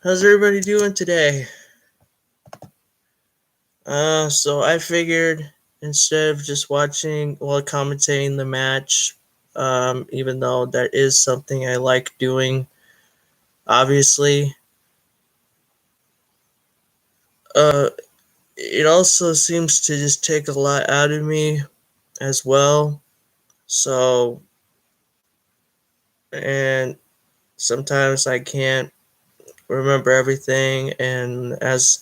How's everybody doing today? So I figured instead of just commentating the match, even though that is something I like doing, obviously, uh, it also seems to just take a lot out of me as well. So, and sometimes I can't remember everything, and as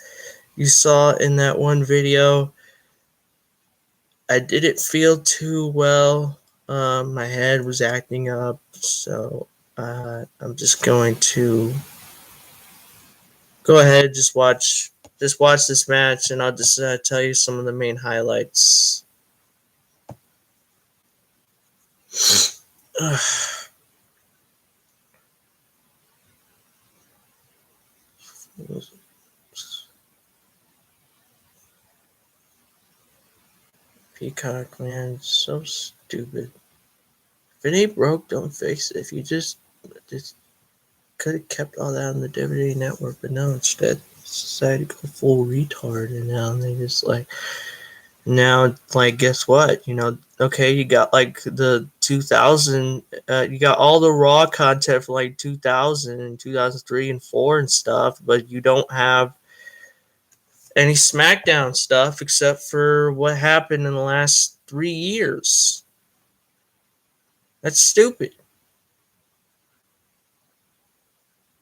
you saw in that one video, I didn't feel too well. My head was acting up, so I'm just going to go ahead just watch this match, and I'll just tell you some of the main highlights. Peacock, man, so stupid. If it ain't broke, don't fix it. If you just could have kept all that on the WWE network, but no, instead decided to go full retard, and now they just guess what? Okay, you got like the 2000, you got all the Raw content for like 2000 and 2003 and 4 and stuff, but you don't have any SmackDown stuff except for what happened in the last 3 years. That's stupid.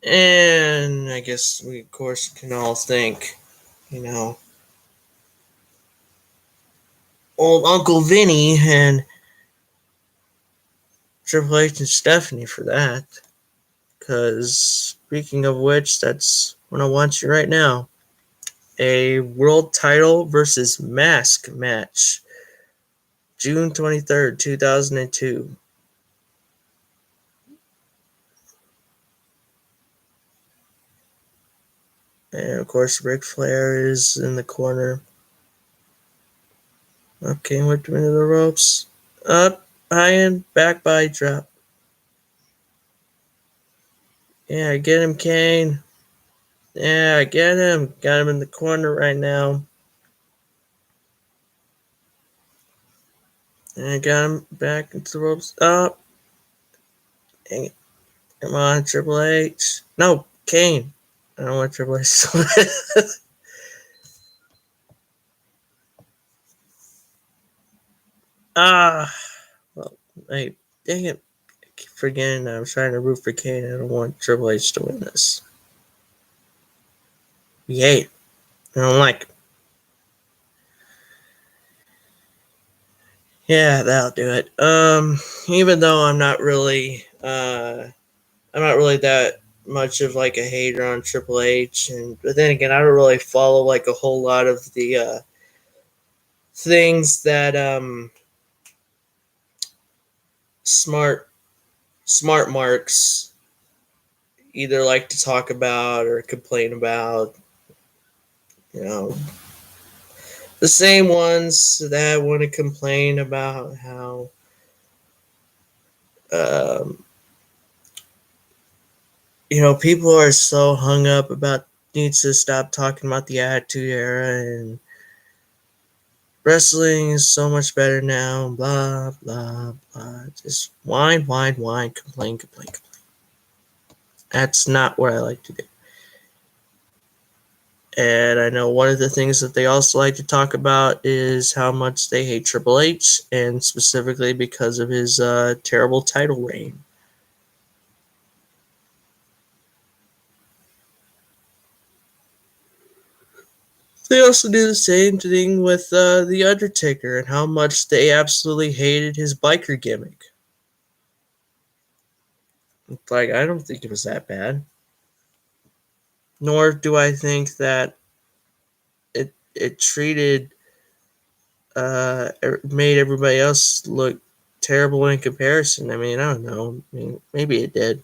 And I guess we, of course, can all think, you know, old Uncle Vinny and Triple H and Stephanie for that. Because, speaking of which, that's what I want you right now. A world title versus mask match. June 23rd, 2002. And of course, Ric Flair is in the corner. Okay, whipped him into the ropes. Up, high and back body drop. Yeah, get him, Kane. Yeah, get him. Got him in the corner right now. And I got him back into the ropes. Up. Dang it. Come on, Triple H. No, Kane. I don't want Triple H to win. Well, hey, dang it. I keep forgetting I was trying to root for Kane. I don't want Triple H to win this. We hate. I don't like it. Yeah, that'll do it. Even though I'm not really that much of like a hater on Triple H, but then again, I don't really follow like a whole lot of the things that smart smart marks either like to talk about or complain about. You know, the same ones that want to complain about how um, people are so hung up about needs to stop talking about the Attitude Era and wrestling is so much better now, blah blah blah. Just whine, whine, whine, complain, complain, complain. That's not what I like to do. And I know one of the things that they also like to talk about is how much they hate Triple H, and specifically because of his terrible title reign. They also do the same thing with The Undertaker and how much they absolutely hated his biker gimmick. Like, I don't think it was that bad. Nor do I think that it treated made everybody else look terrible in comparison. I mean, I don't know. I mean, maybe it did.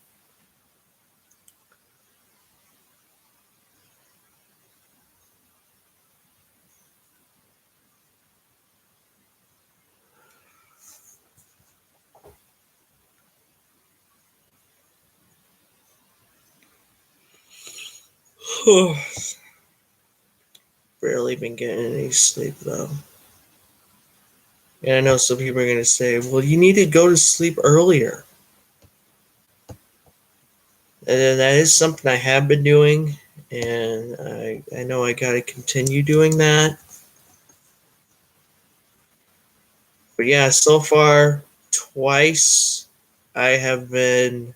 Barely been getting any sleep though. And I know some people are going to say, well, you need to go to sleep earlier. And that is something I have been doing. And I know I got to continue doing that. But yeah, so far, twice I have been.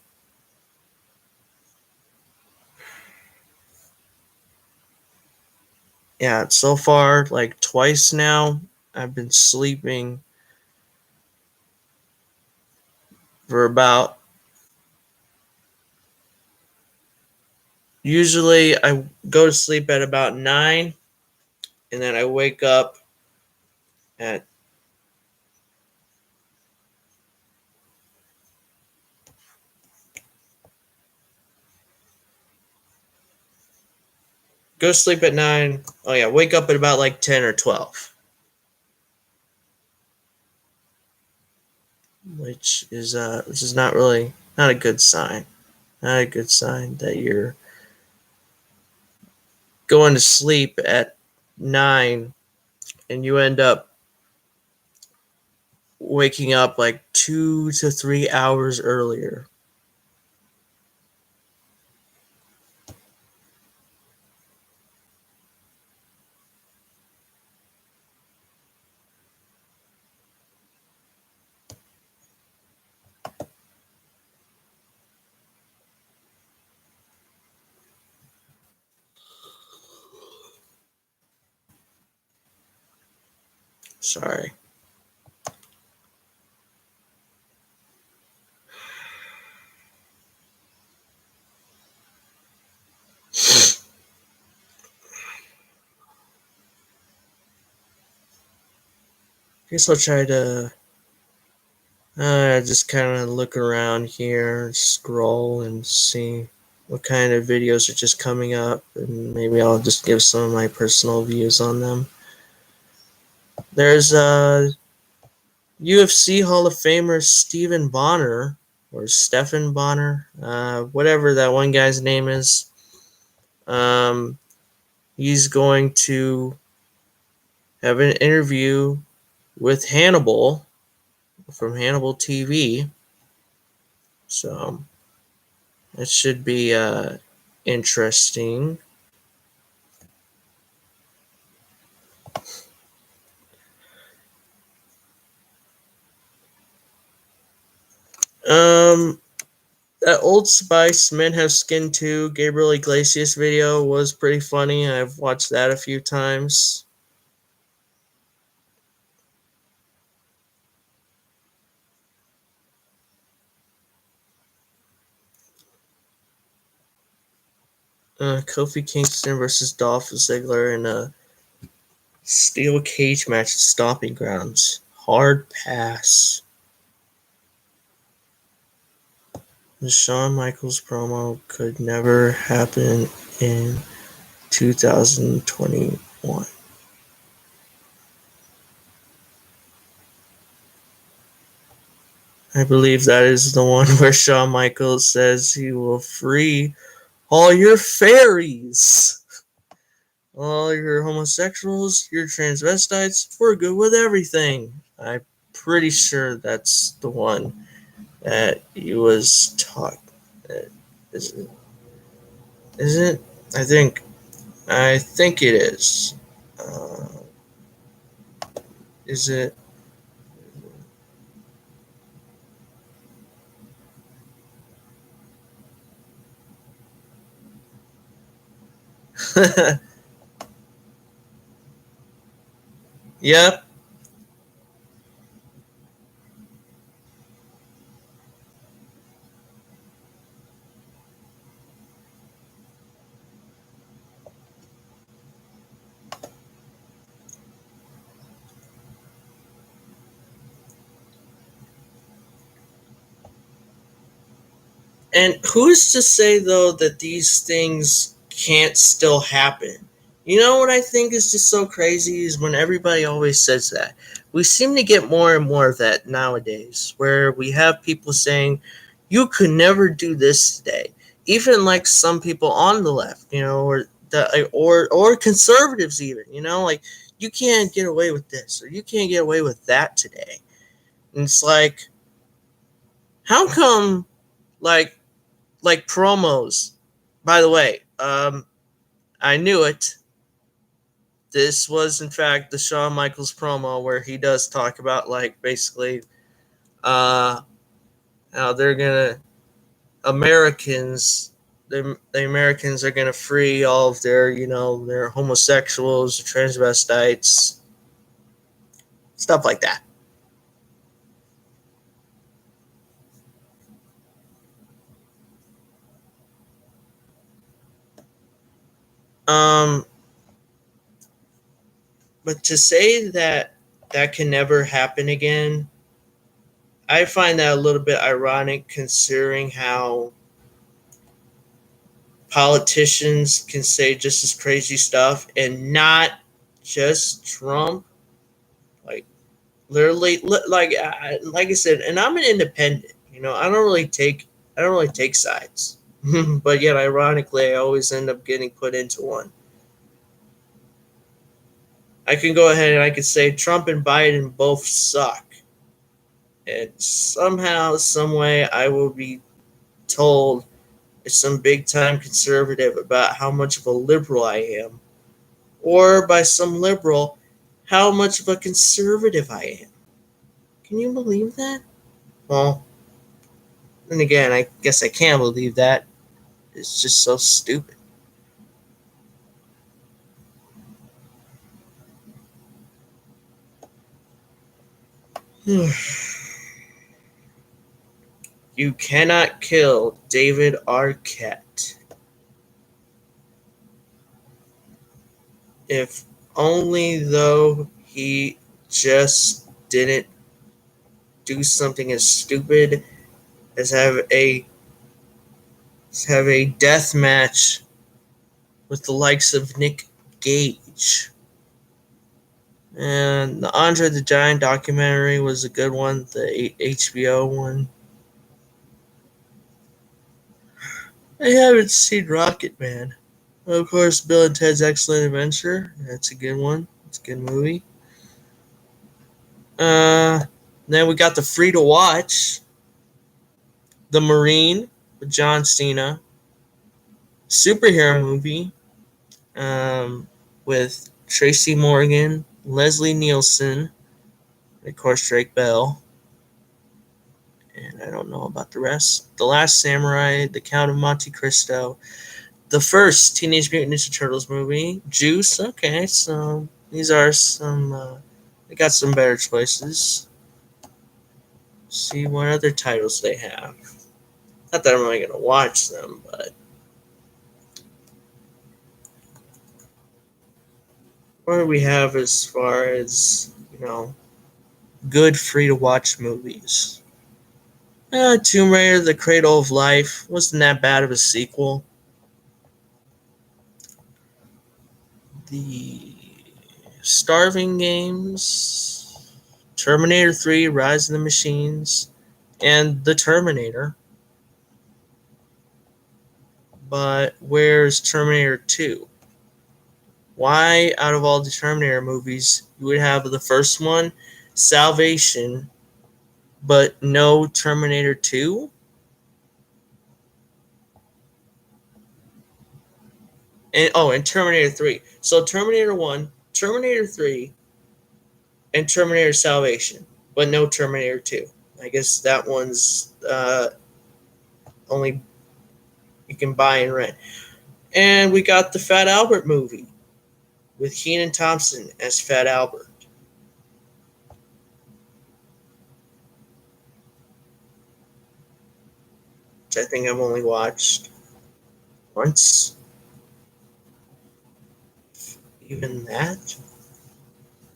Yeah, so far, like twice now, I've been sleeping for about. Usually, I go to sleep at about 9, and then I wake up at. Go to sleep at 9. Oh, yeah, wake up at about like 10 or 12. Which is not really not a good sign. Not a good sign that you're going to sleep at 9 and you end up waking up like 2 to 3 hours earlier. Sorry. Guess I'll try to just kind of look around here, scroll, and see what kind of videos are just coming up, and maybe I'll just give some of my personal views on them. There's UFC Hall of Famer Stephen Bonner, or Stephen Bonner, whatever that one guy's name is. Um, he's going to have an interview with Hannibal from Hannibal TV. So it should be interesting. Um, that Old Spice Men Have Skin Too Gabriel Iglesias video was pretty funny. I've watched that a few times. Kofi Kingston versus Dolph Ziggler in a steel cage match at Stomping Grounds. Hard pass. The Shawn Michaels promo could never happen in 2021. I believe that is the one where Shawn Michaels says he will free all your fairies. All your homosexuals, your transvestites, we're good with everything. I'm pretty sure that's the one that he was talking. Is it? Is it? I think. I think it is. Uh, is it? Yep. And who's to say though that these things can't still happen? You know what I think is just so crazy is when everybody always says that. We seem to get more and more of that nowadays, where we have people saying, you could never do this today. Even like some people on the left, or that, like, or conservatives even, like you can't get away with this or you can't get away with that today. And it's like, how come, like promos? By the way, I knew it. This was in fact the Shawn Michaels promo where he does talk about, like, basically how they're gonna Americans the Americans are gonna free all of their, their homosexuals, transvestites, stuff like that. Um, but to say that that can never happen again, I find that a little bit ironic considering how politicians can say just as crazy stuff, and not just Trump. Like, literally, like I said, and I'm an independent. I don't really take sides, but yet ironically, I always end up getting put into one. I can go ahead and I can say Trump and Biden both suck, and somehow, some way, I will be told as some big time conservative about how much of a liberal I am, or by some liberal how much of a conservative I am. Can you believe that? Well, then again, I guess I can believe that. It's just so stupid. You cannot kill David Arquette. If only though he just didn't do something as stupid as have a death match with the likes of Nick Gage. And the Andre the Giant documentary was a good one, the HBO one. I haven't seen Rocket Man. Of course, Bill and Ted's Excellent Adventure. That's a good one. It's a good movie. Then we got the free to watch, The Marine with John Cena, superhero movie with Tracy Morgan, Leslie Nielsen, and of course Drake Bell. And I don't know about the rest. The Last Samurai, The Count of Monte Cristo, the first Teenage Mutant Ninja Turtles movie, Juice. Okay, so these are some. They got some better choices. Let's see what other titles they have. Not that I'm really gonna watch them, but what do we have as far as good free to watch movies? Tomb Raider: The Cradle of Life wasn't that bad of a sequel. The Starving Games, Terminator 3, Rise of the Machines, and The Terminator. But where's Terminator 2? Why, out of all the Terminator movies, you would have the first one, Salvation, but no Terminator 2? And Terminator 3. So Terminator 1, Terminator 3, and Terminator Salvation, but no Terminator 2. I guess that one's only you can buy and rent. And we got the Fat Albert movie with Kenan Thompson as Fat Albert. Which I think I've only watched once. Even that.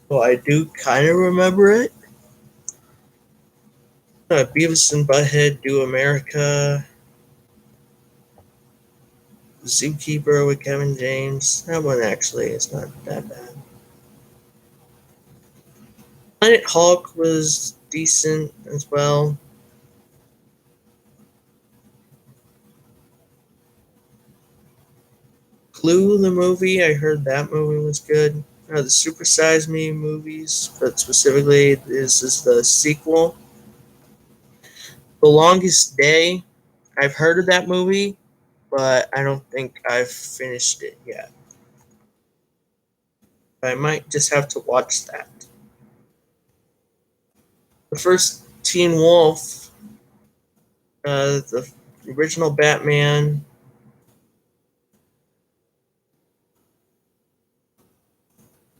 Well, I do kind of remember it. Beavis and Butthead Do America. Zookeeper with Kevin James. That one actually is not that bad. Planet Hulk was decent as well. Clue, the movie, I heard that movie was good. The Super Size Me movies, but specifically, this is the sequel. The Longest Day, I've heard of that movie, but I don't think I've finished it yet. I might just have to watch that. The first Teen Wolf, the original Batman.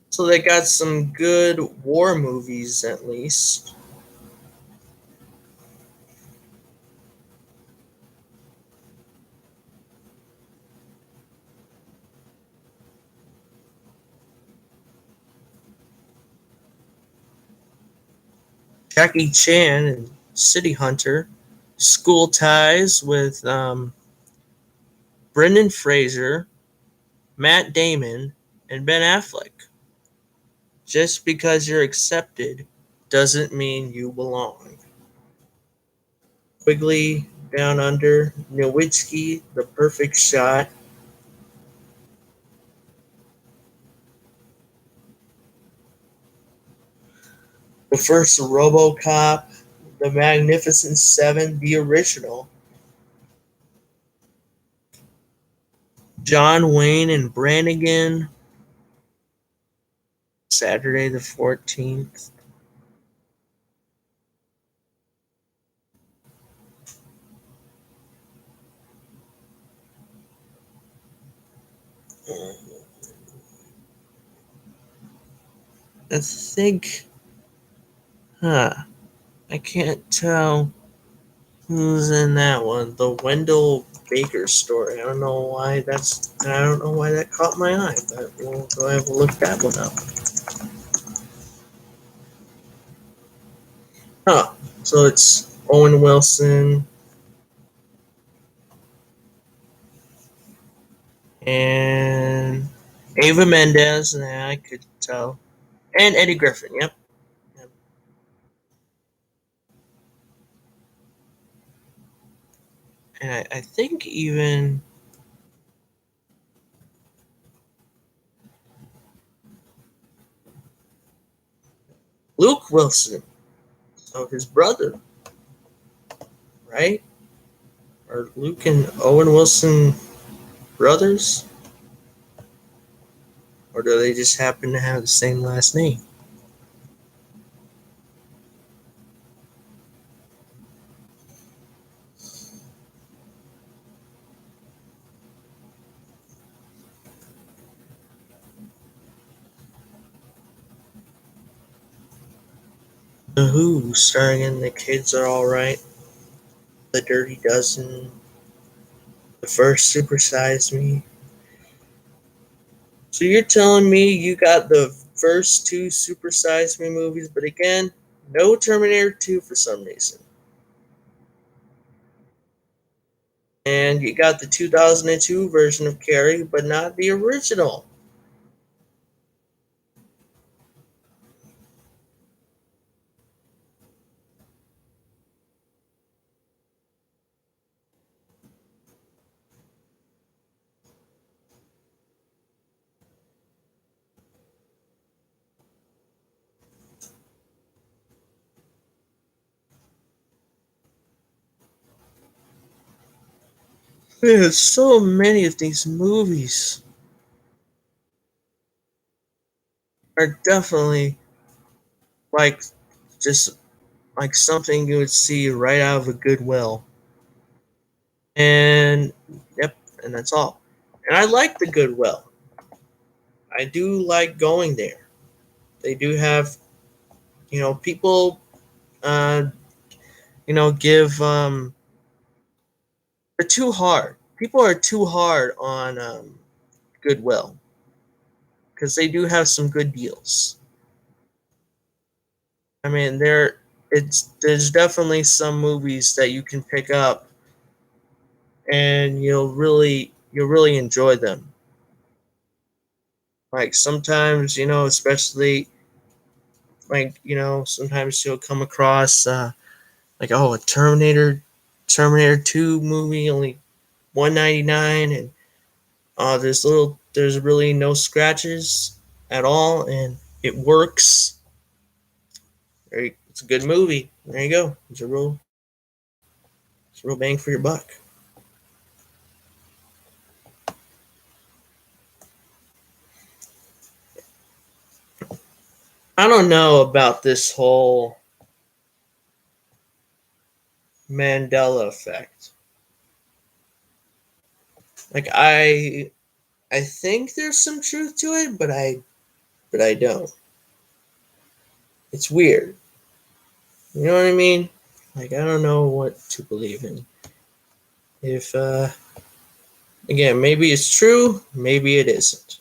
So they got some good war movies at least. Jackie Chan and City Hunter. School Ties with Brendan Fraser, Matt Damon, and Ben Affleck. Just because you're accepted doesn't mean you belong. Quigley, Down Under, Nowitzki, The Perfect Shot. The first RoboCop, The Magnificent Seven, the original. John Wayne and Brannigan, Saturday the 14th. I think, I can't tell who's in that one. The Wendell Baker story. I don't know why that caught my eye, but we'll go ahead and look that one up. Huh. So it's Owen Wilson and Ava Mendez, and I could tell. And Eddie Griffin, yep. Yep. And I think even Luke Wilson, so his brother, right? Are Luke and Owen Wilson brothers? Or do they just happen to have the same last name? The Who, starring in The Kids Are Alright, The Dirty Dozen, The First Super Size Me. So you're telling me you got the first two Super Size Me movies, but again, no Terminator 2 for some reason. And you got the 2002 version of Carrie, but not the original. There's so many of these movies are definitely like just like something you would see right out of a Goodwill. And yep, and that's all. And I like the Goodwill. I do like going there. They do have, people, uh, give, they're too hard. People are too hard on Goodwill because they do have some good deals. I mean, there's definitely some movies that you can pick up and you'll really enjoy them. Like sometimes, especially like sometimes you'll come across like a Terminator 2 movie only 199, and There's really no scratches at all, and it works. It's a good movie. There you go. It's a real bang for your buck. I don't know about this whole Mandela effect. Like I think there's some truth to it, but I don't. It's weird. You know what I mean? Like I don't know what to believe in. If again, maybe it's true, maybe it isn't.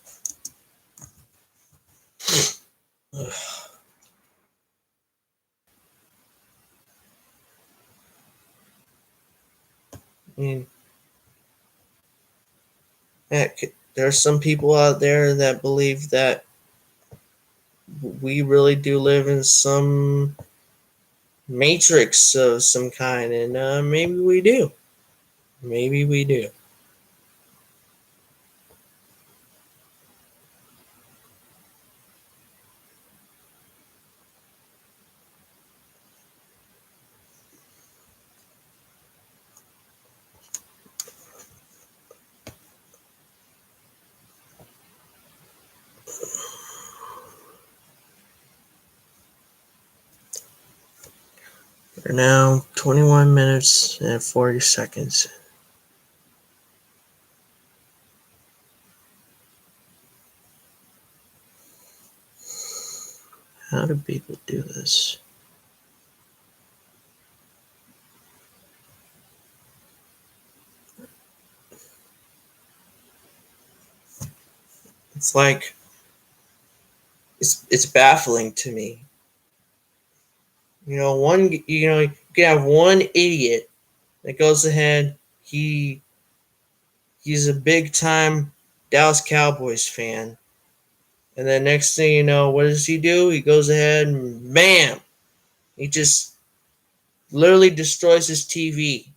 I mean, heck, there are some people out there that believe that we really do live in some matrix of some kind, and maybe we do. Maybe we do. We're now 21 minutes and 40 seconds. How do people do this? It's like it's baffling to me. You can have one idiot that goes ahead. He's a big time Dallas Cowboys fan, and then next thing you know, what does he do? He goes ahead and bam, he just literally destroys his TV.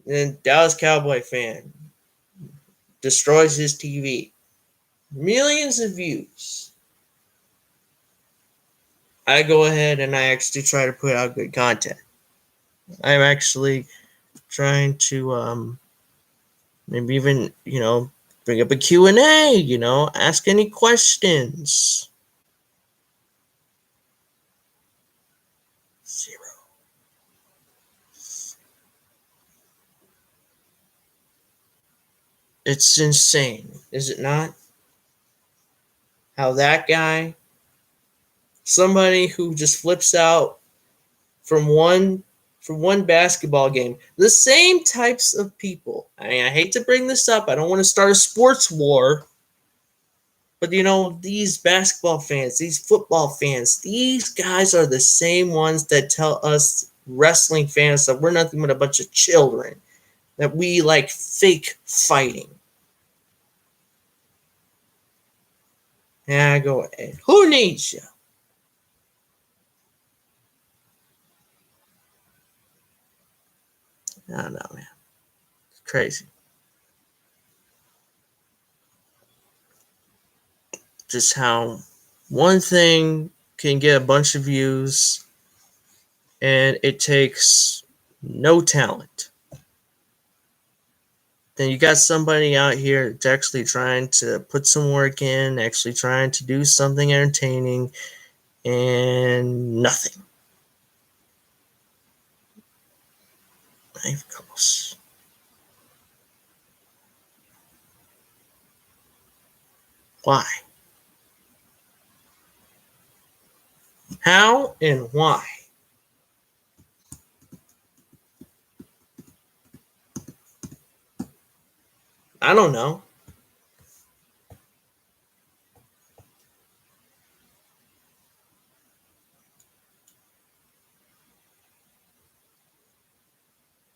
And Dallas Cowboy fan destroys his TV. Millions of views. I go ahead and I actually try to put out good content. I'm actually trying to maybe even, bring up a Q&A, ask any questions. 0. It's insane, is it not? How that guy, somebody who just flips out from one basketball game, the same types of people. I mean, I hate to bring this up. I don't want to start a sports war. But these basketball fans, these football fans, these guys are the same ones that tell us wrestling fans that we're nothing but a bunch of children, that we like fake fighting. Yeah, go ahead. Who needs you? I don't know, man. It's crazy. Just how one thing can get a bunch of views and it takes no talent. Then you got somebody out here that's actually trying to put some work in, actually trying to do something entertaining, and nothing. Not even close. Why? How and why? I don't know.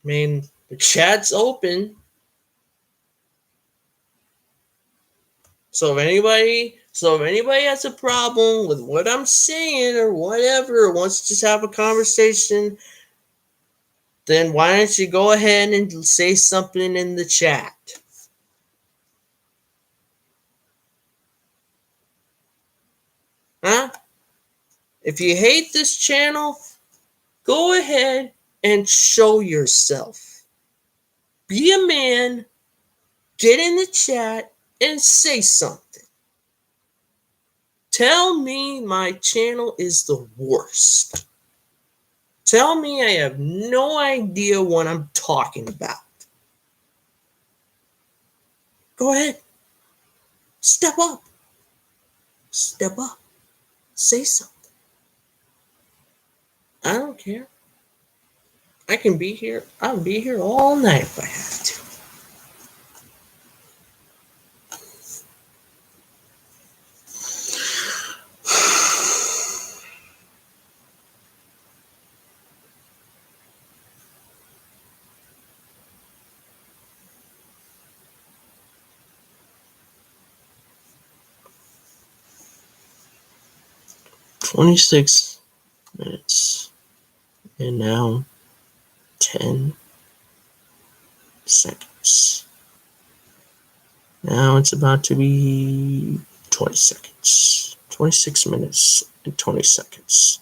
I mean, the chat's open. So if anybody has a problem with what I'm saying or whatever, or wants to just have a conversation, then why don't you go ahead and say something in the chat? Huh? If you hate this channel, go ahead and show yourself. Be a man, get in the chat, and say something. Tell me my channel is the worst. Tell me I have no idea what I'm talking about. Go ahead. Step up. Step up. Say something. I don't care. I can be here. I'll be here all night if I have to. 26 minutes. And now 10 seconds. Now it's about to be 20 seconds. 26 minutes and 20 seconds.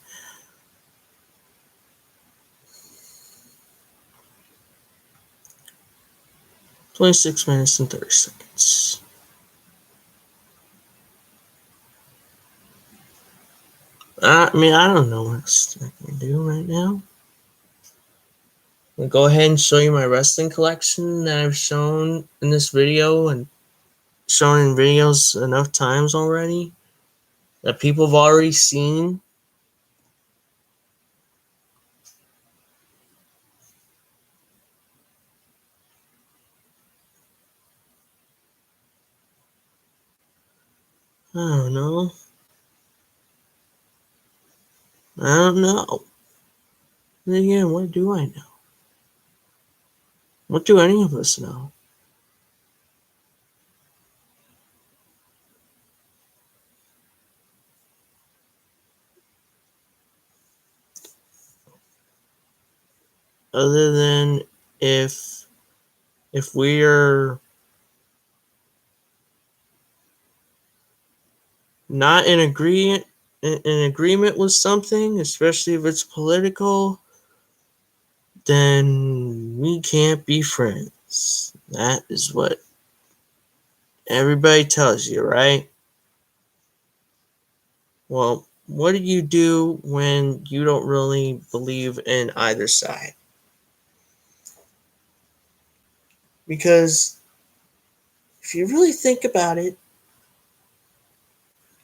"26 minutes and 30 seconds. I mean, I don't know what else I can do right now. I'll go ahead and show you my wrestling collection that I've shown in this video and shown in videos enough times already that people have already seen. I don't know. I don't know. And again, what do I know? What do any of us know? Other than if we're not in agreement with something, especially if it's political, then we can't be friends. That is what everybody tells you, right? Well, what do you do when you don't really believe in either side? Because if you really think about it,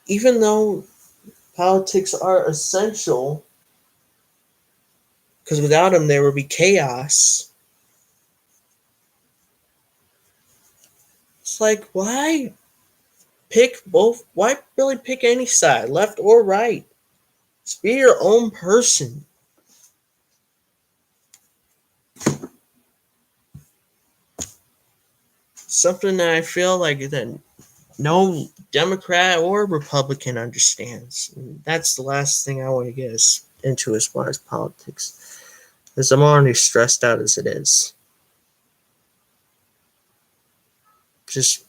even though politics are essential, because without them there would be chaos, it's like, why pick both? Why really pick any side, left or right? Just be your own person. Something that I feel like that no Democrat or Republican understands. And that's the last thing I want to get us into as far as politics, because I'm already stressed out as it is. Just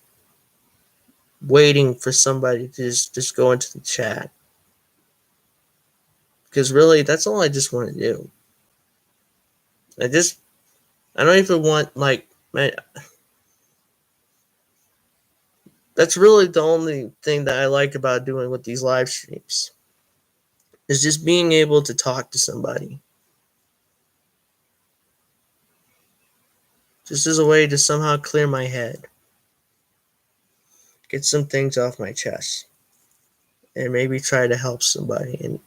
waiting for somebody to just go into the chat. Because really, that's all I just want to do. I don't even want, like, that's really the only thing that I like about doing with these live streams, is just being able to talk to somebody. Just as a way to somehow clear my head. Get some things off my chest. And maybe try to help somebody and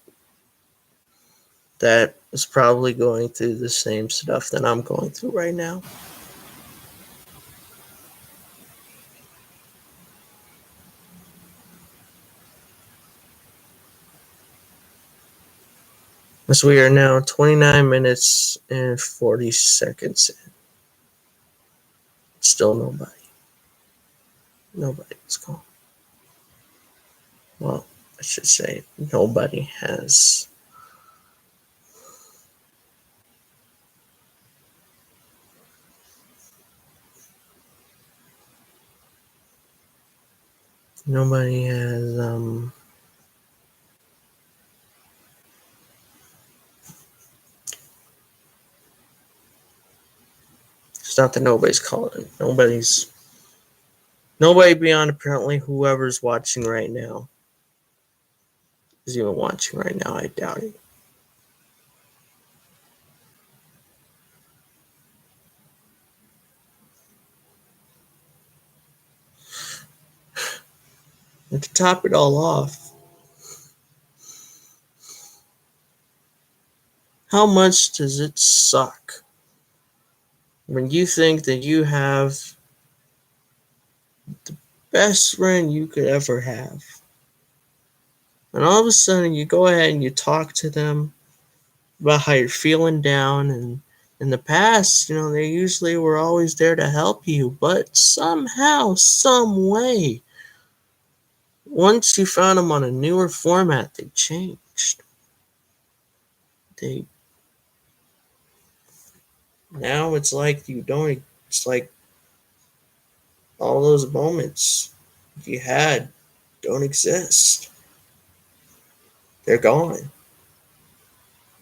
that is probably going through the same stuff that I'm going through right now. As we are now 29 minutes and 40 seconds in. Still nobody. Nobody's gone. Well, I should say nobody has. Nobody has It's not that nobody's calling. Nobody beyond apparently whoever's watching right now is even watching right now. I doubt it. And to top it all off, how much does it suck when you think that you have the best friend you could ever have, and all of a sudden you go ahead and you talk to them about how you're feeling down, and in the past, they usually were always there to help you, but somehow, some way, once you found them on a newer format, they changed. They Now it's like you don't. It's like all those moments you had don't exist. They're gone,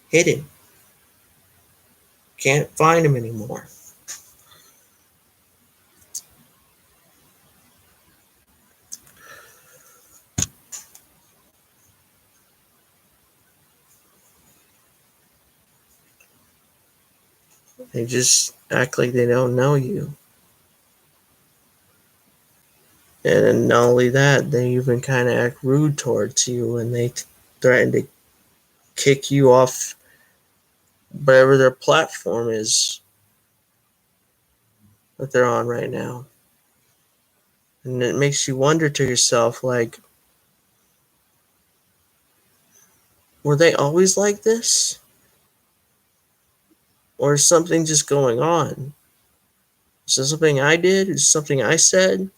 hidden. Can't find them anymore. They just act like they don't know you. And not only that, they even kind of act rude towards you, and they threaten to kick you off whatever their platform is that they're on right now. And it makes you wonder to yourself, like, were they always like this? Or is something just going on? Is this something I did? Is something I said?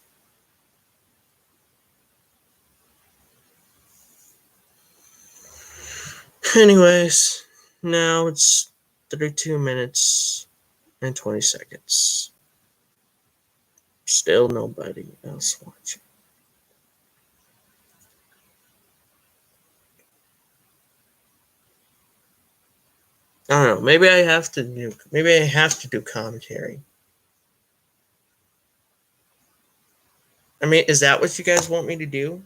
Anyways, now it's 32 minutes and 20 seconds. Still nobody else watching. I don't know. Maybe I have to do commentary. I mean, is that what you guys want me to do?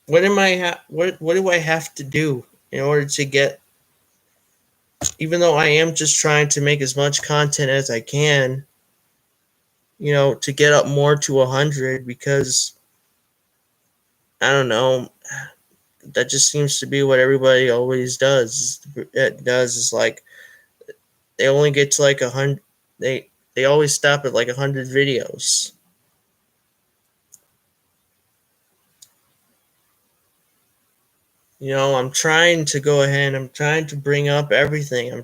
What do I have to do in order to get, even though I am just trying to make as much content as I can, to get up more to 100, because I don't know, that just seems to be what everybody always does. It does is like they only get to like 100. They always stop at like 100 videos. I'm trying to go ahead. I'm trying to bring up everything.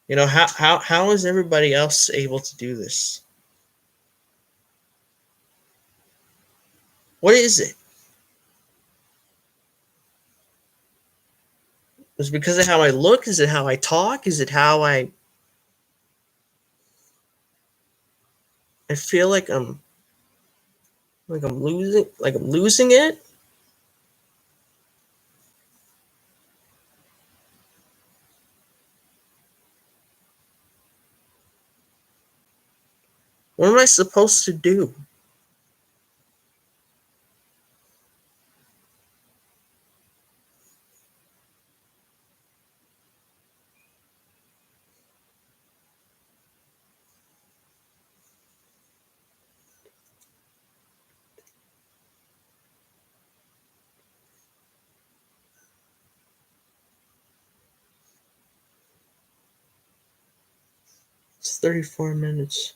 How is everybody else able to do this? What is it? Is it because of how I look? Is it how I talk? Is it how I feel like I'm losing it? What am I supposed to do? It's 34 minutes.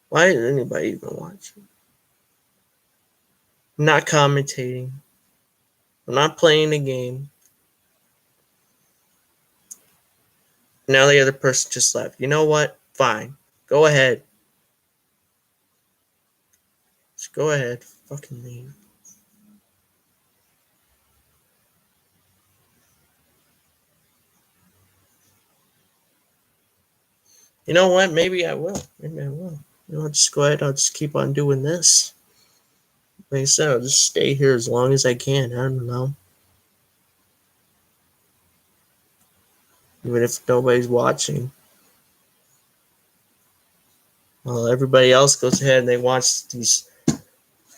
Why is anybody even watching? I'm not commentating. I'm not playing the game. Now the other person just left. You know what? Fine. Go ahead. Just go ahead. Fucking leave. You know what? Maybe I will. Maybe I will. You know, I'll just go ahead. I'll just keep on doing this. Like I said, I'll just stay here as long as I can. I don't know. Even if nobody's watching. Well, everybody else goes ahead and they watch these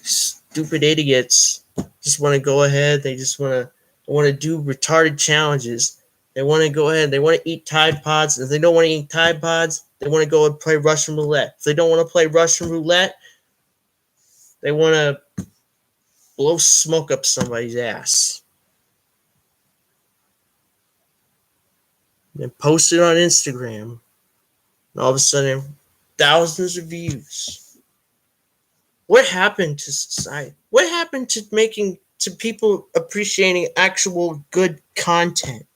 stupid idiots. Just want to go ahead. They just want to do retarded challenges. They want to go ahead. They want to eat Tide Pods. If they don't want to eat Tide Pods, they want to go and play Russian roulette. If they don't want to play Russian roulette, they want to blow smoke up somebody's ass and post it on Instagram. And all of a sudden, thousands of views. What happened to society? What happened to making to people appreciating actual good content?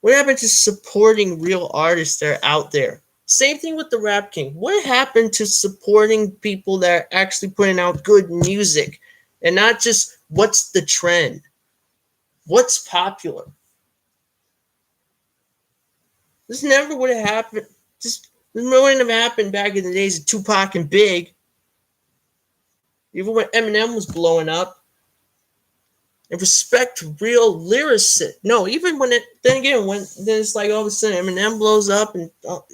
What happened to supporting real artists that are out there? Same thing with the Rap King. What happened to supporting people that are actually putting out good music and not just what's the trend? What's popular? This never would have happened. This wouldn't have happened back in the days of Tupac and Big. Even when Eminem was blowing up. And respect real lyricists. No, even when it, then again, when then it's like all of a sudden Eminem blows up and,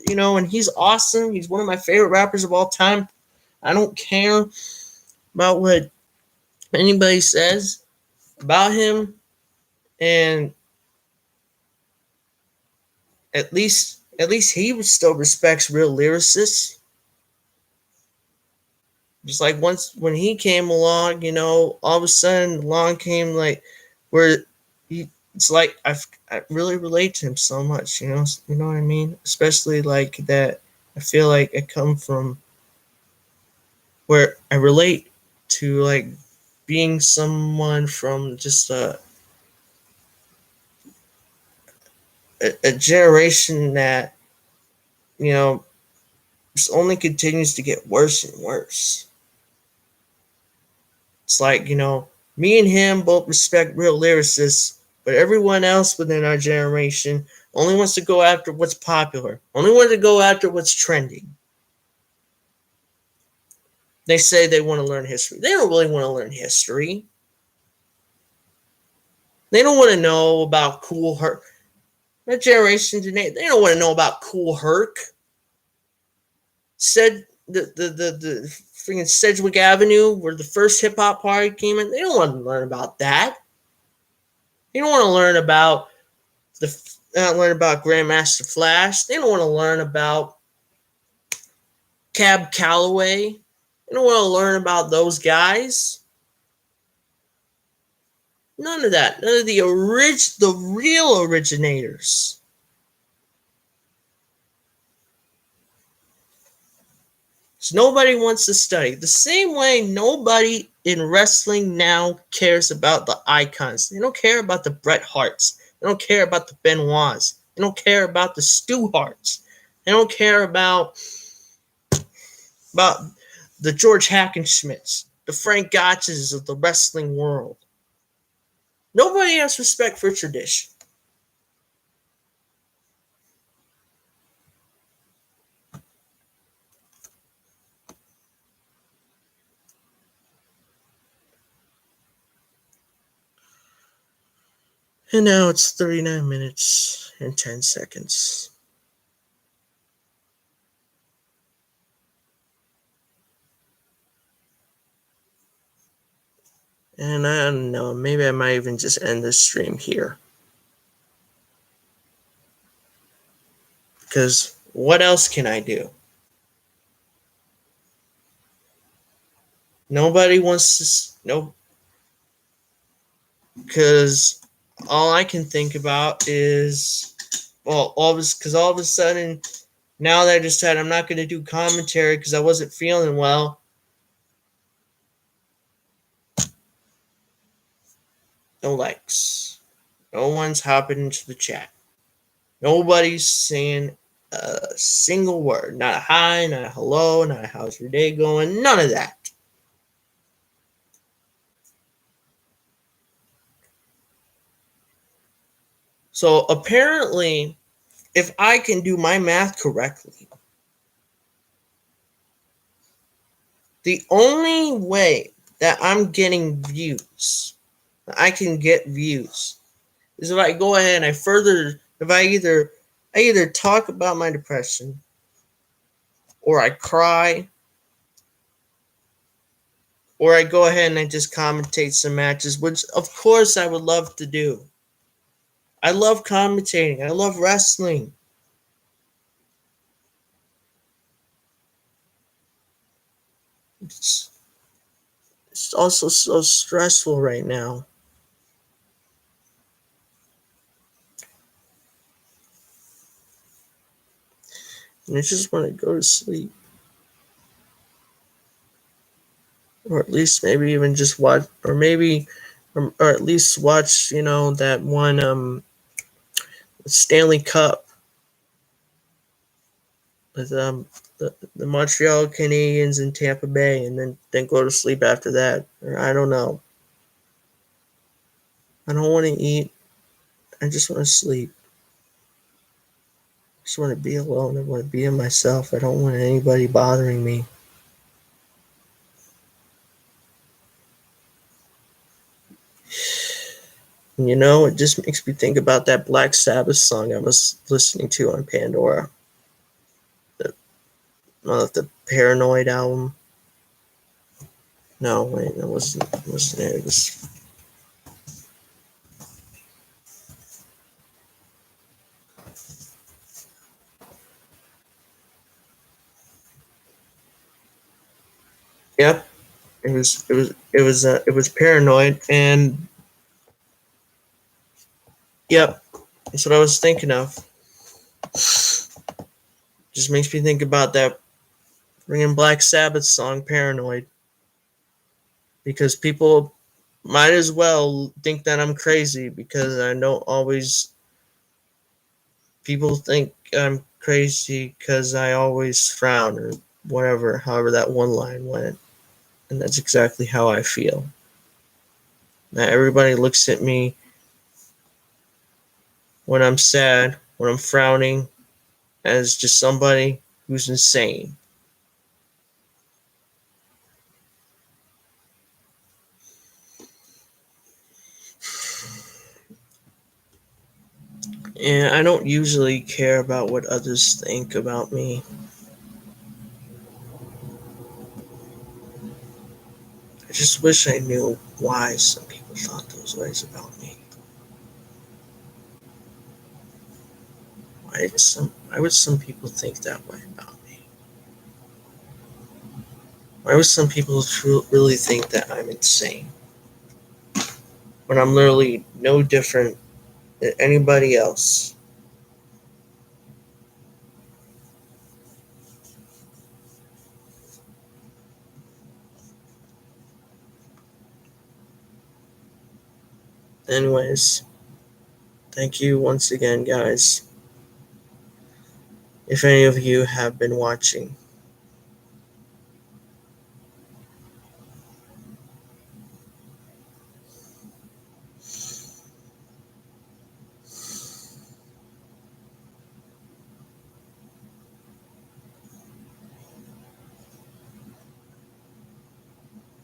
you know, and he's awesome. He's one of my favorite rappers of all time. I don't care about what anybody says about him. And at least he still respects real lyricists. Just like once when he came along, you know, all of a sudden along came like where he, it's like I really relate to him so much, you know what I mean? Especially like that I feel like I come from where I relate to like being someone from just a generation that, you know, just only continues to get worse and worse. It's like, you know, me and him both respect real lyricists, but everyone else within our generation only wants to go after what's popular, only wants to go after what's trending. They say they want to learn history. They don't really want to learn history. They don't want to know about Cool Herc. That generation today, they don't want to know about Cool Herc. Said the freaking Sedgwick Avenue, where the first hip hop party came in. They don't want to learn about that. They don't want to learn about learn about Grandmaster Flash. They don't want to learn about Cab Calloway. They don't want to learn about those guys. None of that. None of the real originators. So nobody wants to study. The same way nobody in wrestling now cares about the icons. They don't care about the Bret Harts. They don't care about the Benoits. They don't care about the Stu Harts. They don't care about the George Hackenschmidts, the Frank Gotches of the wrestling world. Nobody has respect for tradition. And now it's 39 minutes and 10 seconds. And I don't know, maybe I might even just end this stream here. Because what else can I do? Nobody wants to, no, because all I can think about is, well, all of a sudden, now that I just said I'm not going to do commentary because I wasn't feeling well, no likes. No one's hopping into the chat. Nobody's saying a single word. Not a hi, not a hello, not a how's your day going. None of that. So apparently, if I can do my math correctly, the only way that I'm getting views, I can get views, is if I go ahead and I either talk about my depression, or I cry, or I go ahead and I just commentate some matches, which of course I would love to do. I love commentating. I love wrestling. It's, it's also so stressful right now. And I just want to go to sleep. Or at least maybe even just watch, or at least watch, that one Stanley Cup with the Montreal Canadiens in Tampa Bay, and then go to sleep after that. Or I don't know. I don't want to eat. I just want to sleep. I just want to be alone. I want to be in myself. I don't want anybody bothering me. And it just makes me think about that Black Sabbath song I was listening to on Pandora. The Paranoid album. No, wait, it wasn't it. It was. Yep. It was Paranoid, and yep, that's what I was thinking of. Just makes me think about that ringing Black Sabbath song, Paranoid, because people might as well think that I'm crazy, because I don't always. People think I'm crazy because I always frown, or whatever, however that one line went, and that's exactly how I feel. Now everybody looks at me when I'm sad, when I'm frowning, as just somebody who's insane. And I don't usually care about what others think about me. I just wish I knew why some people thought those ways about me. Why would some people think that way about me? Why would some people really think that I'm insane, when I'm literally no different than anybody else? Anyways, thank you once again, guys. If any of you have been watching,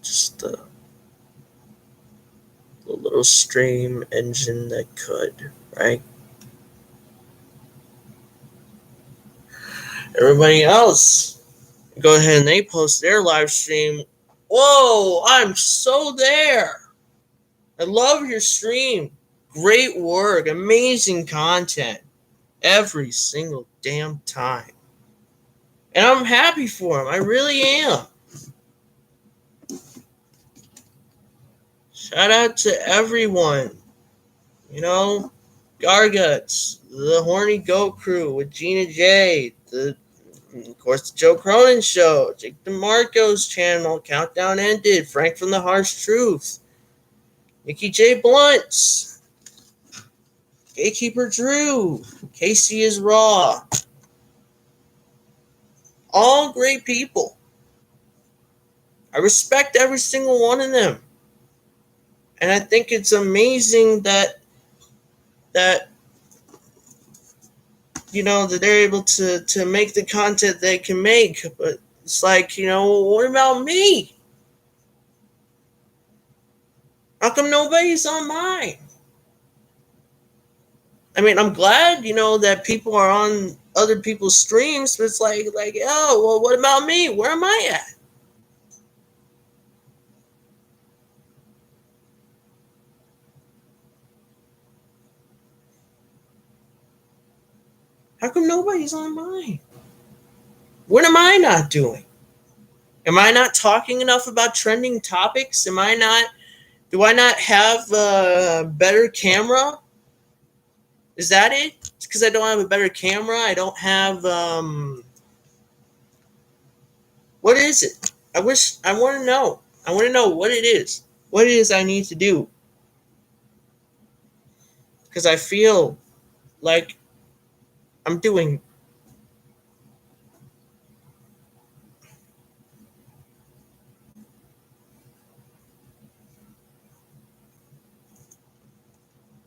just the little stream engine that could, right? Everybody else, go ahead and they post their live stream. Whoa, I'm so there. I love your stream. Great work. Amazing content. Every single damn time. And I'm happy for him. I really am. Shout out to everyone. Garguts, the Horny Goat Crew with Gina J, of course, the Joe Cronin Show, Jake DeMarco's channel, Countdown Ended, Frank from the Harsh Truth, Nikki J. Blunts, Gatekeeper Drew, Casey is Raw. All great people. I respect every single one of them. And I think it's amazing that that they're able to make the content they can make, but it's like, what about me? How come nobody's on mine? I mean, I'm glad, that people are on other people's streams, but it's like, oh, well, what about me? Where am I at? How come nobody's on mine? What am I not doing? Am I not talking enough about trending topics? Do I not have a better camera? Is that it? It's because I don't have a better camera. I don't have, what is it? I want to know. I want to know what it is. What it is I need to do. Because I feel like I'm doing.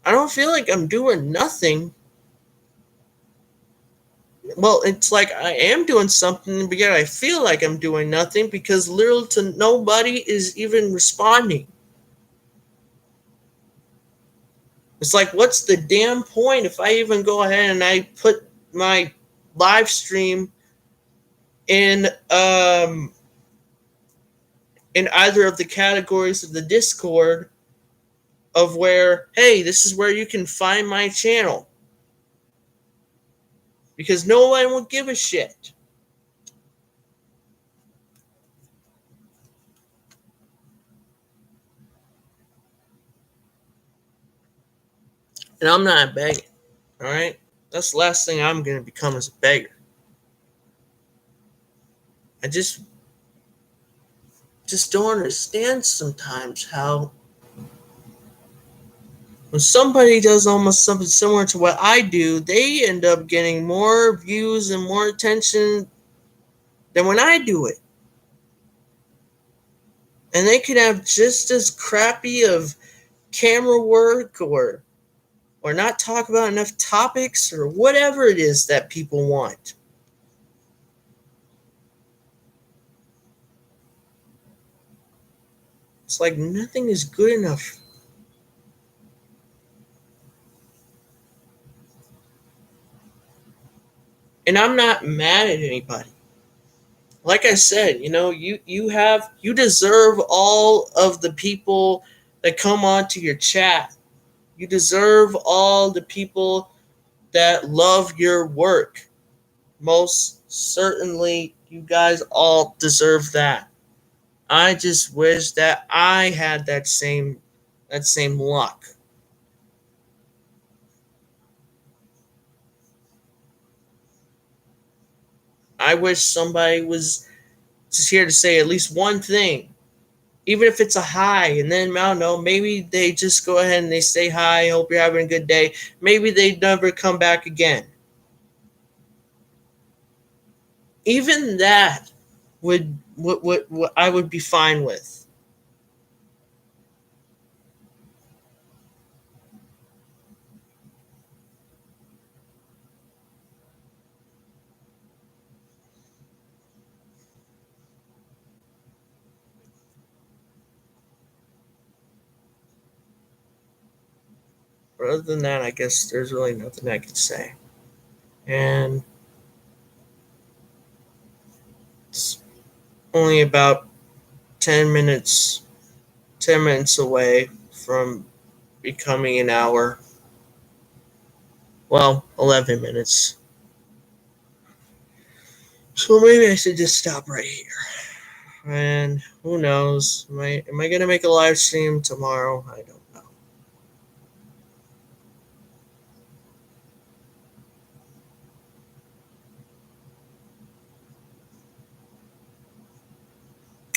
I don't feel like I'm doing nothing. Well, it's like I am doing something, but yet I feel like I'm doing nothing because little to nobody is even responding. It's like, what's the damn point if I even go ahead and I put my live stream in in either of the categories of the Discord of where, hey, this is where you can find my channel, because no one will give a shit. And I'm not begging, all right? That's the last thing I'm going to become, is a beggar. I just don't understand sometimes how when somebody does almost something similar to what I do, they end up getting more views and more attention than when I do it. And they could have just as crappy of camera work or not talk about enough topics or whatever it is that people want. It's like nothing is good enough. And I'm not mad at anybody. Like I said, you deserve all of the people that come onto your chat. You deserve all the people that love your work. Most certainly, you guys all deserve that. I just wish that I had that same luck. I wish somebody was just here to say at least one thing, even if it's a hi, and then I don't know, maybe they just go ahead and they say hi, hope you're having a good day. Maybe they never come back again. Even that would I would be fine with. But other than that, I guess there's really nothing I can say. And it's only about 10 minutes 10 minutes away from becoming an hour. Well, 11 minutes. So maybe I should just stop right here. And who knows? Am I going to make a live stream tomorrow? I don't know.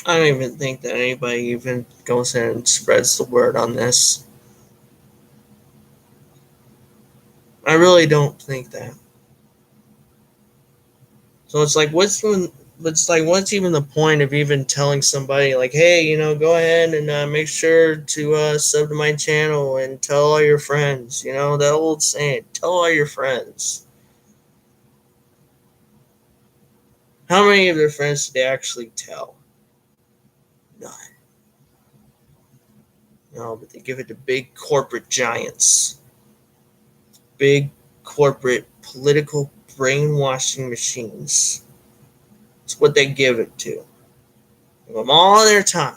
I don't even think that anybody even goes in and spreads the word on this. I really don't think that. So it's like, what's even the point of even telling somebody like, hey, go ahead and make sure to sub to my channel and tell all your friends. That old saying, tell all your friends. How many of their friends did they actually tell? None. No, but they give it to big corporate giants, big corporate political brainwashing machines. It's what they give it to. Give them all their time,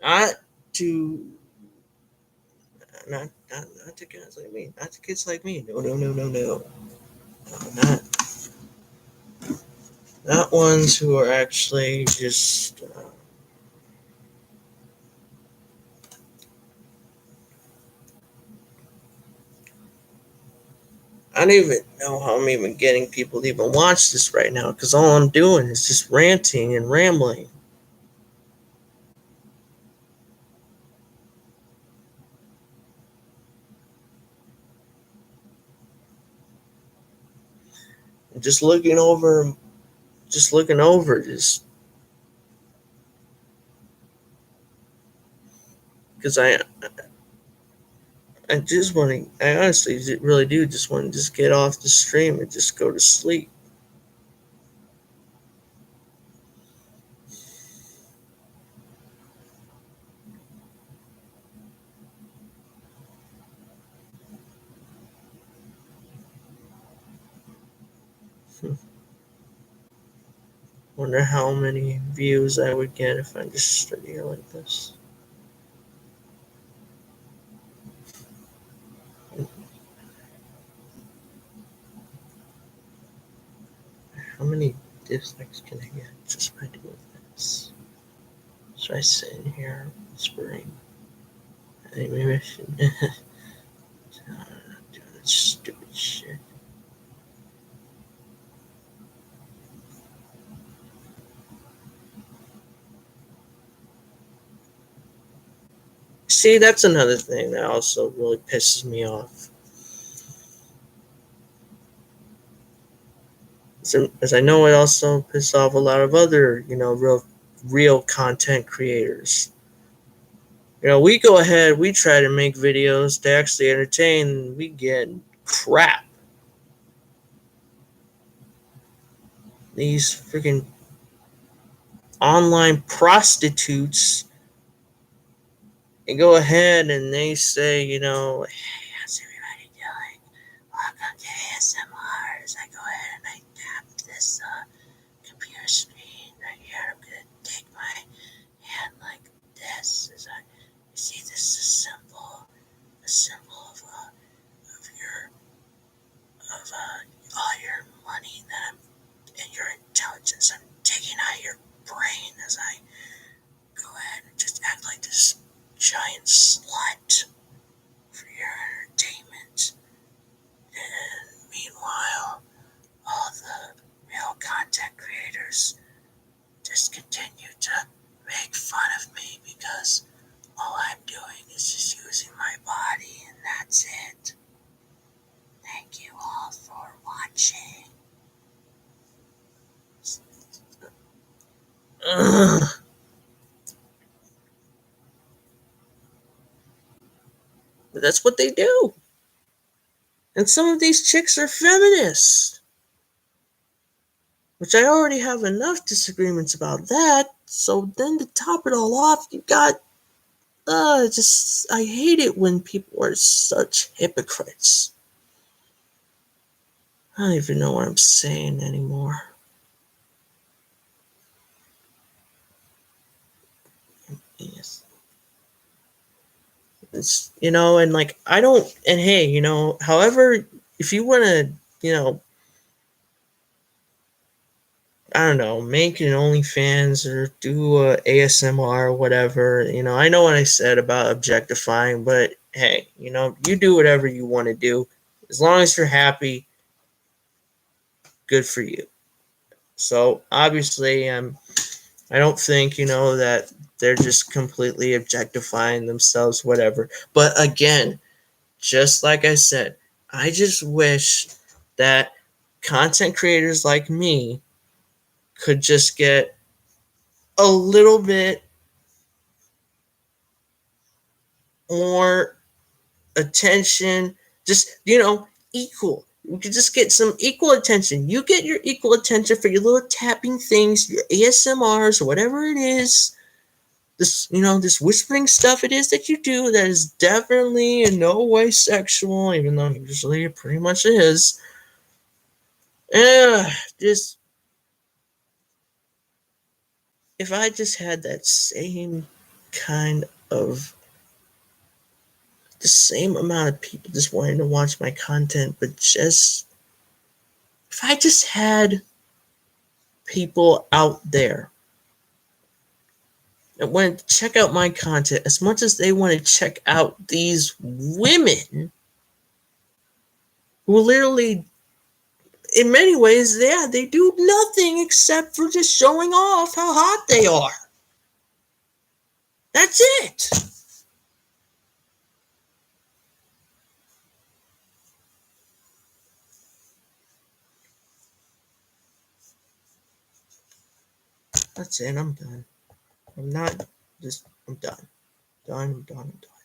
not to not to kids like me, not to kids like me. No, no, no, no, no, no, not ones who are actually just. I don't even know how I'm even getting people to even watch this right now because all I'm doing is just ranting and rambling. Just looking over, just because I just want to, I honestly really do just want to just get off the stream and just go to sleep. Wonder how many views I would get if I just stood here like this. How many dislikes can I get just by doing this? Should I sit in here whispering? I think maybe I should do that stupid shit. See, that's another thing that also really pisses me off. As I know, it also pisses off a lot of other, real content creators. We go ahead, we try to make videos to actually entertain, we get crap. These freaking online prostitutes, and go ahead and they say, hey, how's everybody doing? Welcome to ASMR. As I go ahead and I tap this computer screen right here, I'm gonna take my hand like this. As I, you see, this is a symbol of your of all your money that I'm and your intelligence. I'm taking out of your brain as I go ahead and just act like this giant slut for your entertainment. And meanwhile, all the real content creators just continue to make fun of me because all I'm doing is just using my body, and that's it. Thank you all for watching. Ugh. But that's what they do. And some of these chicks are feminists, which I already have enough disagreements about that. So then to top it all off, you got, I hate it when people are such hypocrites. I don't even know what I'm saying anymore. Yes. And like, I don't, and hey, however, if you want to, I don't know, make an OnlyFans or do a ASMR or whatever. I know what I said about objectifying, but hey, you do whatever you want to do. As long as you're happy, good for you. So obviously, I don't think, that they're just completely objectifying themselves, whatever. But again, just like I said, I just wish that content creators like me could just get a little bit more attention, just, equal. We could just get some equal attention. You get your equal attention for your little tapping things, your ASMRs, or whatever it is. This whispering stuff it is that you do that is definitely in no way sexual, even though usually it pretty much is. Just if I just had that same kind of the same amount of people just wanting to watch my content, but just if I just had people out there that want to check out my content as much as they want to check out these women who literally, in many ways, yeah, they do nothing except for just showing off how hot they are. That's it. That's it. I'm done. I'm not just. I'm done. Done. I'm done. I'm done.